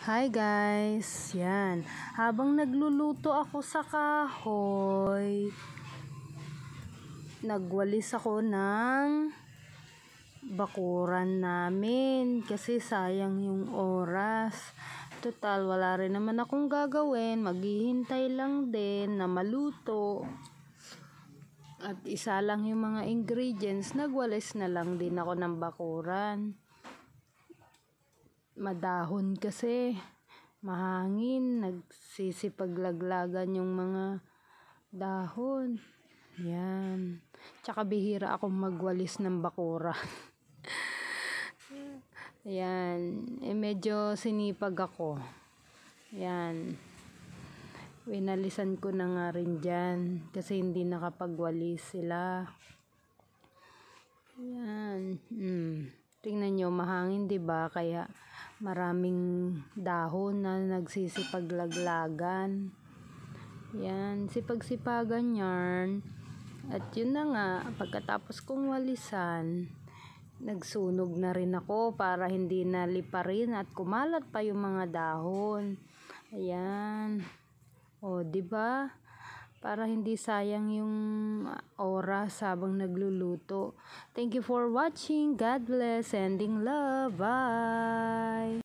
Hi guys, yan. Habang nagluluto ako sa kahoy, nagwalis ako ng bakuran namin kasi sayang yung oras. Total, wala rin naman akong gagawin. Maghihintay lang din na maluto. At isa lang yung mga ingredients. Nagwalis na lang din ako ng bakuran. Madahon kasi, mahangin, nagsisipaglaglagan yung mga dahon. Yan. Tsaka bihira akong magwalis ng bakura. Yan. Medyo sinipag ako. Yan. Winalisan ko na nga rin dyan kasi hindi nakapagwalis sila. Yan. Tingnan nyo, mahangin, 'di ba? Kaya maraming dahon na nagsisipaglaglagan. Yan, sipag-sipagan yarn. At yun na nga, pagkatapos kong walisan, nagsunog na rin ako para hindi naliparin at kumalat pa yung mga dahon. Ayan. O, 'di ba? Para hindi sayang yung oras habang nagluluto. Thank you for watching. God bless. Sending love. Bye.